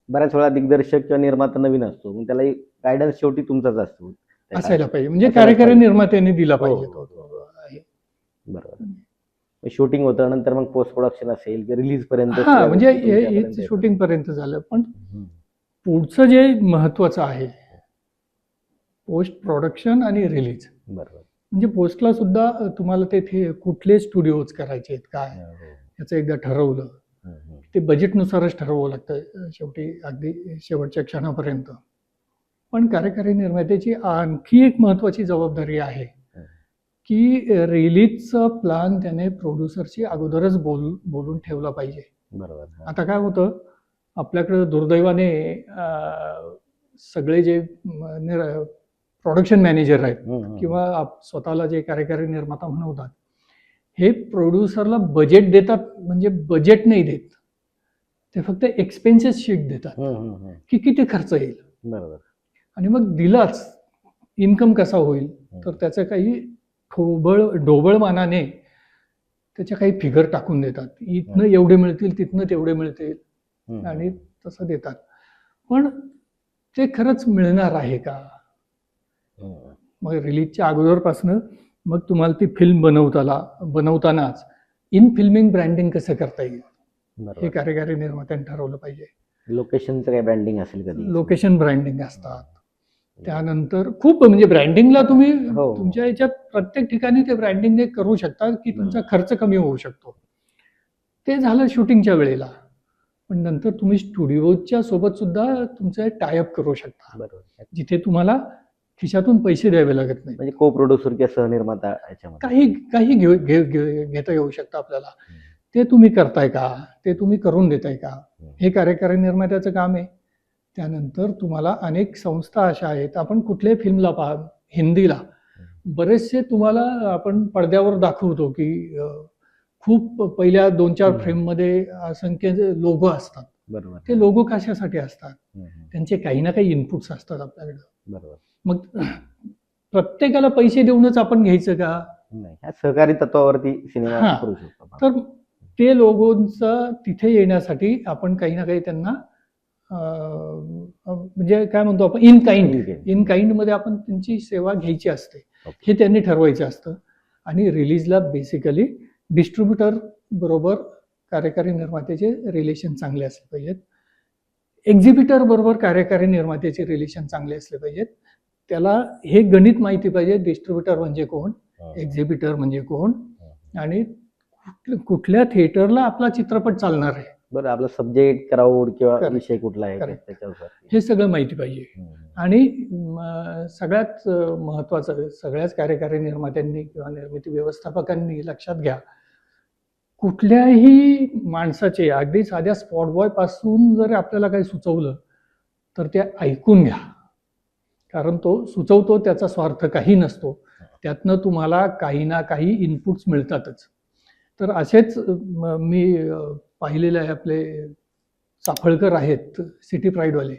बऱ्याच वेळा दिग्दर्शक किंवा निर्माता नवीन असतो, मग त्याला गायडन्स शेवटी तुमचाच असतो. असायला पाहिजे, म्हणजे कार्यकारी निर्मात्याने दिला पाहिजे तो आहे. बरोबर. शूटिंग होतं, नंतर मग पोस्ट प्रोडक्शन असेल की रिलीज पर्यंत. हा, म्हणजे शूटिंग पर्यंत झालं, पण पुढचं जे महत्वाचं आहे पोस्ट प्रोडक्शन आणि रिलीज. बरोबर. म्हणजे पोस्टला सुद्धा तुम्हाला ते कुठले स्टुडिओज करायचे आहेत काय याचं एकदा ठरवलं, ते बजेटनुसारच ठरवावं लागतं शेवटी, अगदी शेवटच्या क्षणापर्यंत. पण कार्यकारी निर्मात्याची आणखी एक महत्वाची जबाबदारी आहे की रिलीजचा प्लॅन त्याने प्रोड्युसरशी अगोदरच बोलून ठेवला पाहिजे. बरोबर. आता काय होतं, आपल्याकडे दुर्दैवाने सगळे जे प्रोडक्शन मॅनेजर आहेत किंवा स्वतःला जे कार्यकारी निर्माता म्हणवतात, हे प्रोड्युसरला बजेट देतात, म्हणजे बजेट नाही देत, ते फक्त एक्सपेन्सेस शीट देतात की किती खर्च येईल. बरोबर. आणि मग दिलाच इन्कम कसा होईल, तर त्याचं काही ढोबळमानाने त्याच्या काही फिगर टाकून देतात, इथनं एवढे मिळतील, तिथनं तेवढे मिळतील, आणि तसं देतात. पण ते खरंच मिळणार आहे का? मग रिलीजच्या अगोदरपासनं मग तुम्हाला ती फिल्म बनवतानाच इन फिल्मिंग ब्रँडिंग कसं करता येईल हे कार्यकारी निर्मात्याने ठरवलं पाहिजे. लोकेशनचं काय ब्रँडिंग असेल, कधी लोकेशन ब्रँडिंग असतात. त्यानंतर खूप म्हणजे ब्रँडिंगला तुम्ही तुमच्या याच्यात प्रत्येक ठिकाणी ते ब्रँडिंग करू शकता की तुमचा खर्च कमी होऊ शकतो. ते झालं शूटिंगच्या वेळेला, पण नंतर तुम्ही स्टुडिओच्या सोबत सुद्धा तुमचं टायअप करू शकता. बरोबर. जिथे तुम्हाला खिशातून पैसे द्यावे लागत नाही. म्हणजे को प्रोड्युसर किंवा सहनिर्माता काही घेता येऊ शकतं आपल्याला. ते तुम्ही करताय का, ते तुम्ही करून देताय का, हे कार्यकारी निर्मात्याचं काम आहे. त्यानंतर तुम्हाला अनेक संस्था अशा आहेत, आपण कुठल्याही फिल्मला पहा, हिंदीला बरेचसे तुम्हाला आपण पडद्यावर दाखवतो की खूप पहिल्या 2-4 फ्रेममध्ये असंख्य लोगो असतात. बरोबर. ते लोगो कशासाठी असतात, त्यांचे काही ना काही इनपुट्स असतात आपल्याकडे. बरोबर. मग प्रत्येकाला पैसे देऊनच आपण घ्यायचं का? नाही, सहकारी तत्वावरती सिनेमा करू शकतो. तर ते लोगोंचं तिथे येण्यासाठी आपण काही ना काही त्यांना म्हणजे काय म्हणतो आपण, इन काइंड मध्ये आपण त्यांची सेवा घ्यायची असते, हे त्यांनी ठरवायचं असतं. आणि रिलीजला बेसिकली डिस्ट्रीब्युटर बरोबर कार्यकारी निर्मात्याचे रिलेशन चांगले असले पाहिजेत, एक्झिबिटर बरोबर कार्यकारी निर्मात्याचे रिलेशन चांगले असले पाहिजेत. त्याला हे गणित माहिती पाहिजे, डिस्ट्रीब्युटर म्हणजे कोण, एक्झिबिटर म्हणजे कोण, आणि कुठल्या थिएटरला आपला चित्रपट चालणार आहे. बरं, आपला सब्जेक्ट, क्राऊड किंवा विषय कुठला आहे त्याच्यावर हे सगळं माहिती पाहिजे. आणि सगळ्यात महत्वाचं, सगळ्याच कार्यकारी निर्मात्यांनी किंवा निर्मिती व्यवस्थापकांनी लक्षात घ्या, कुठल्याही माणसाचे, अगदी साध्या स्पॉट बॉय पासून जर आपल्याला काही सुचवलं तर ते ऐकून घ्या, कारण तो सुचवतो त्याचा स्वार्थ काही नसतो, त्यातनं तुम्हाला काही ना काही इनपुट्स मिळतातच. तर असेच मी पाहिलेले आहे, आपले चाफळकर आहेत सिटी प्राईडवाले,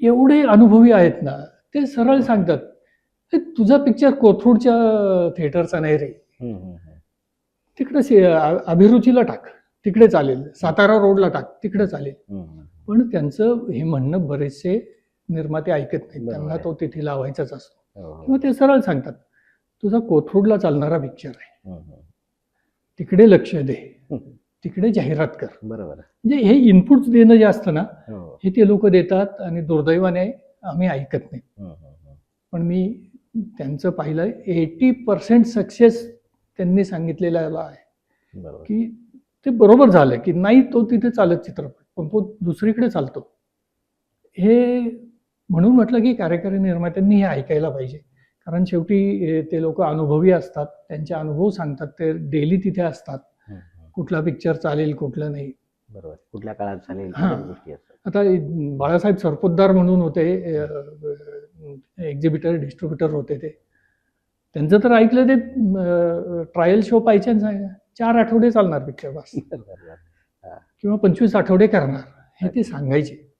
एवढे अनुभवी आहेत ना, ते सरळ सांगतात, तुझा पिक्चर कोथरूडच्या थिएटरचा नाही रे, तिकडे अभिरुचीला टाक, तिकडे चालेल, सातारा रोडला टाक, तिकडे चालेल. पण त्यांचं हे म्हणणं बरेचसे निर्माते ऐकत नाहीत, त्यांना तो तिथे लावायचाच असतो. किंवा ते सरळ सांगतात, तुझा कोथरूडला चालणारा पिक्चर आहे, तिकडे लक्ष दे, तिकडे जाहिरात कर. बरोबर. म्हणजे हे इनपुट्स देणं जे असतं ना, हे ते लोक देतात, आणि दुर्दैवाने आम्ही ऐकत नाही. पण मी त्यांचं पाहिलं, 80% सक्सेस त्यांनी सांगितलेला आहे की ते बरोबर झालं, की नाही तो तिथे चालत चित्रपट, पण तो दुसरीकडे चालतो. हे म्हणून म्हटलं की कार्यकारी निर्मात्यांनी हे ऐकायला पाहिजे, कारण शेवटी ते लोक अनुभवी असतात, त्यांचे अनुभव सांगतात, ते डेली तिथे असतात, कुठला पिक्चर चालेल कुठलं नाही, बरोबर, कुठल्या काळात चालेल. आता बाळासाहेब सरपोतदार म्हणून होते, एक्झिबिटर डिस्ट्रीब्युटर होते, ते त्यांचं तर ऐकलं, ते ट्रायल शो पाहिजे, 4 आठवडे चालणार पिक्चर बस, किंवा 25 आठवडे करणार, हे ते सांगायचे.